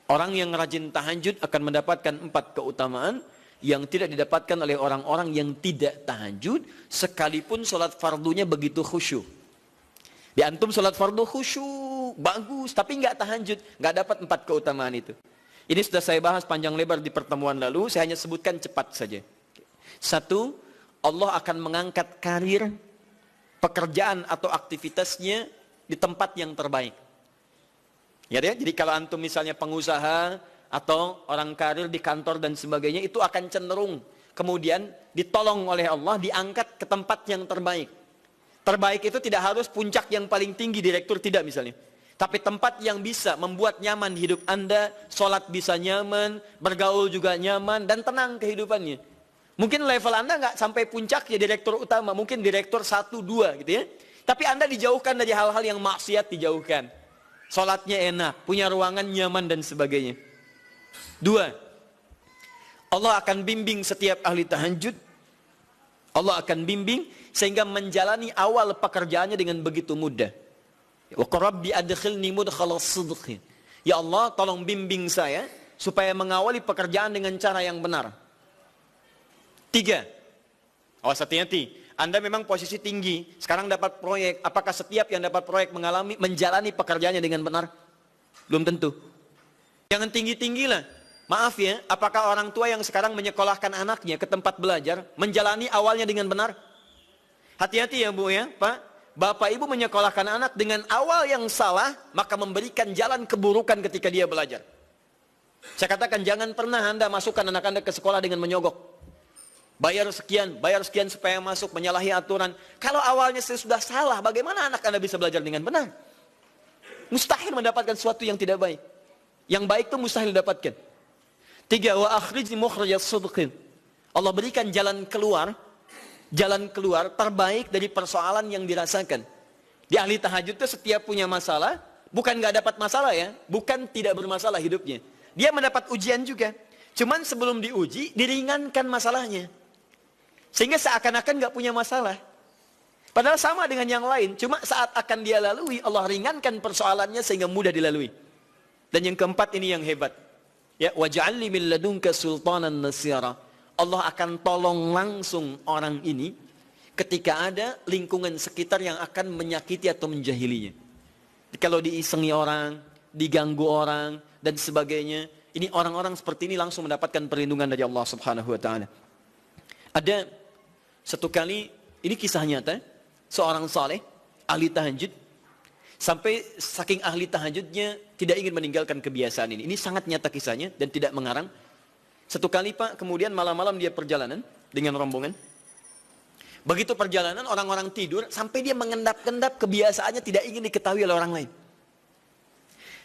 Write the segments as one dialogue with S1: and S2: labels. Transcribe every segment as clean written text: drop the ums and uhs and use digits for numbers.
S1: Orang yang rajin tahajud akan mendapatkan 4 keutamaan yang tidak didapatkan oleh orang-orang yang tidak tahajud, sekalipun sholat fardunya begitu khusyuk. Di antum sholat fardu khusyuk, bagus, tapi nggak tahajud, nggak dapat 4 keutamaan itu. Ini sudah saya bahas panjang lebar di pertemuan lalu, saya hanya sebutkan cepat saja. 1, Allah akan mengangkat karir, pekerjaan atau aktivitasnya di tempat yang terbaik. Ya, jadi kalau antum misalnya pengusaha atau orang karir di kantor dan sebagainya, itu akan cenderung kemudian ditolong oleh Allah, diangkat ke tempat yang terbaik. Terbaik itu tidak harus puncak yang paling tinggi, direktur tidak misalnya. Tapi tempat yang bisa membuat nyaman hidup Anda, sholat bisa nyaman, bergaul juga nyaman, dan tenang kehidupannya. Mungkin level Anda nggak sampai puncak ya direktur utama, mungkin direktur 1, 2 gitu ya. Tapi Anda dijauhkan dari hal-hal yang maksiat, dijauhkan. Sholatnya enak, punya ruangan nyaman dan sebagainya. 2, Allah akan bimbing setiap ahli tahajud. Allah akan bimbing sehingga menjalani awal pekerjaannya dengan begitu mudah. Wa rabbi adkhilni mudkhala sidq. Ya Allah, tolong bimbing saya supaya mengawali pekerjaan dengan cara yang benar. 3, awas hati-hati. Anda memang posisi tinggi, sekarang dapat proyek. Apakah setiap yang dapat proyek menjalani pekerjaannya dengan benar? Belum tentu. Jangan tinggi-tinggilah. Maaf ya, apakah orang tua yang sekarang menyekolahkan anaknya ke tempat belajar menjalani awalnya dengan benar? Hati-hati ya Bu ya, Pak. Bapak Ibu menyekolahkan anak dengan awal yang salah, maka memberikan jalan keburukan ketika dia belajar. Saya katakan jangan pernah Anda masukkan anak Anda ke sekolah dengan menyogok. Bayar sekian supaya masuk, menyalahi aturan. Kalau awalnya sudah salah, bagaimana anak Anda bisa belajar dengan benar? Mustahil mendapatkan sesuatu yang tidak baik. Yang baik itu mustahil didapatkan. 3, wa akhrijni mukhrajas sidqin. Allah berikan jalan keluar terbaik dari persoalan yang dirasakan. Di ahli tahajud itu setiap punya masalah, bukan nggak dapat masalah ya, bukan tidak bermasalah hidupnya. Dia mendapat ujian juga. Cuman sebelum diuji, diringankan masalahnya. Sehingga seakan-akan nggak punya masalah. Padahal sama dengan yang lain, cuma saat akan dia lalui, Allah ringankan persoalannya sehingga mudah dilalui. Dan yang keempat ini yang hebat. Ya, waj'alni min ladunka sultanan nasira. Allah akan tolong langsung orang ini ketika ada lingkungan sekitar yang akan menyakiti atau menjahilinya. Kalau diisengi orang, diganggu orang dan sebagainya, ini orang-orang seperti ini langsung mendapatkan perlindungan dari Allah Subhanahu wa taala. Ada satu kali, ini kisah nyata, seorang saleh ahli tahajud, sampai saking ahli tahajudnya tidak ingin meninggalkan kebiasaan ini. Ini sangat nyata kisahnya dan tidak mengarang. Satu kali Pak, kemudian malam-malam dia perjalanan dengan rombongan. Begitu perjalanan orang-orang tidur, sampai dia mengendap-endap, kebiasaannya tidak ingin diketahui oleh orang lain.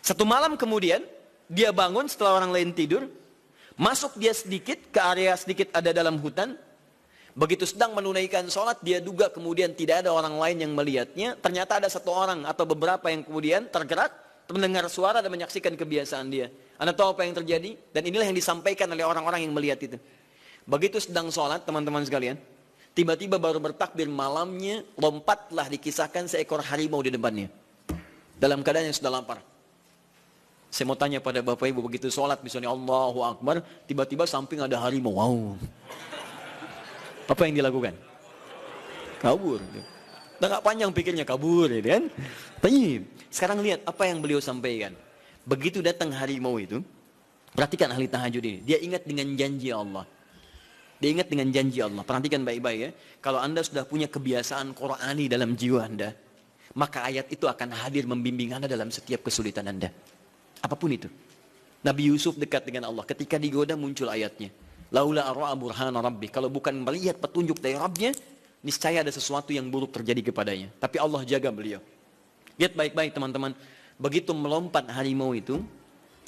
S1: Satu malam kemudian, dia bangun setelah orang lain tidur, masuk dia sedikit ke area sedikit ada dalam hutan. Begitu sedang menunaikan sholat, dia duga kemudian tidak ada orang lain yang melihatnya. Ternyata ada satu orang atau beberapa yang kemudian tergerak, mendengar suara dan menyaksikan kebiasaan dia. Anda tahu apa yang terjadi? Dan inilah yang disampaikan oleh orang-orang yang melihat itu. Begitu sedang sholat, teman-teman sekalian, tiba-tiba baru bertakbir malamnya, lompatlah dikisahkan seekor harimau di depannya. Dalam keadaan yang sudah lapar. Saya mau tanya pada Bapak Ibu, begitu sholat misalnya Allahu Akbar, tiba-tiba samping ada harimau. Wow. Apa yang dilakukan? Kabur. Udah gak panjang pikirnya, kabur ya kan? Tapi sekarang lihat apa yang beliau sampaikan. Begitu datang harimau itu, perhatikan ahli tahajud ini. Dia ingat dengan janji Allah. Dia ingat dengan janji Allah. Perhatikan baik-baik ya. Kalau Anda sudah punya kebiasaan Qur'ani dalam jiwa Anda, maka ayat itu akan hadir membimbing Anda dalam setiap kesulitan Anda. Apapun itu. Nabi Yusuf dekat dengan Allah. Ketika digoda muncul ayatnya. Laula arra'a burhana rabbi. Kalau bukan melihat petunjuk dari Rabbnya, niscaya ada sesuatu yang buruk terjadi kepadanya. Tapi Allah jaga beliau. Lihat baik-baik teman-teman. Begitu melompat harimau itu,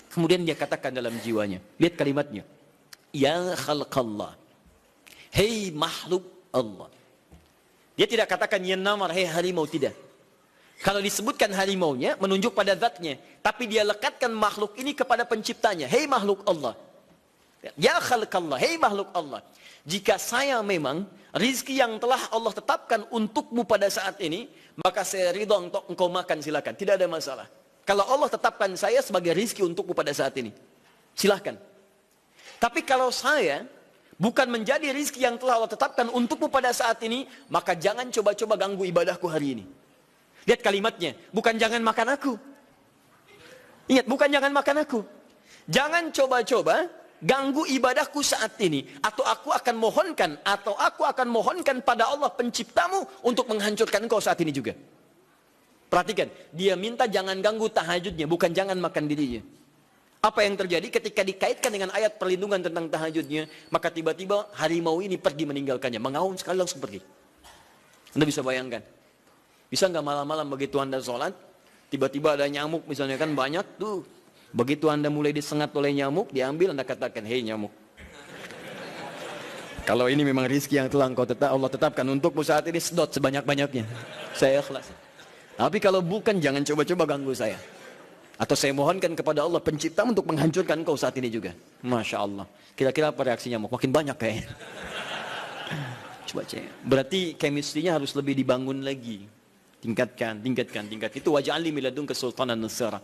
S1: kemudian dia katakan dalam jiwanya. Lihat kalimatnya. Ya khalqallah. Hei makhluk Allah. Dia tidak katakan ya namar, hei harimau, tidak. Kalau disebutkan harimaunya, menunjuk pada zatnya. Tapi dia lekatkan makhluk ini kepada penciptanya. Hei makhluk Allah. Ya khalqallah, hei makhluk Allah. Jika saya memang rizki yang telah Allah tetapkan untukmu pada saat ini, maka saya ridho untuk engkau makan, silakan. Tidak ada masalah. Kalau Allah tetapkan saya sebagai rizki untukmu pada saat ini, silahkan. Tapi kalau saya bukan menjadi rizki yang telah Allah tetapkan untukmu pada saat ini, maka jangan coba-coba ganggu ibadahku hari ini. Lihat kalimatnya, bukan jangan makan aku. Ingat, bukan jangan makan aku. Jangan coba-coba ganggu ibadahku saat ini. Atau aku akan mohonkan pada Allah penciptamu untuk menghancurkan engkau saat ini juga. Perhatikan, dia minta jangan ganggu tahajudnya, bukan jangan makan dirinya. Apa yang terjadi ketika dikaitkan dengan ayat perlindungan tentang tahajudnya, maka tiba-tiba harimau ini pergi meninggalkannya, mengaum sekali langsung pergi. Anda bisa bayangkan, bisa nggak malam-malam begitu Anda sholat, tiba-tiba ada nyamuk misalnya kan banyak tuh, begitu Anda mulai disengat oleh nyamuk, diambil Anda katakan, hei nyamuk, kalau ini memang rizki yang telah Allah tetapkan untukmu saat ini, sedot sebanyak-banyaknya, saya ikhlas. Tapi kalau bukan, jangan coba-coba ganggu saya. Atau saya mohonkan kepada Allah pencipta untuk menghancurkan engkau saat ini juga. Masya Allah. Kira-kira apa reaksi nyamuk? Makin banyak kayaknya. Coba cek. Berarti chemistry-nya harus lebih dibangun lagi. Tingkatkan. Itu waj'alni min ladunka sultanan nasira.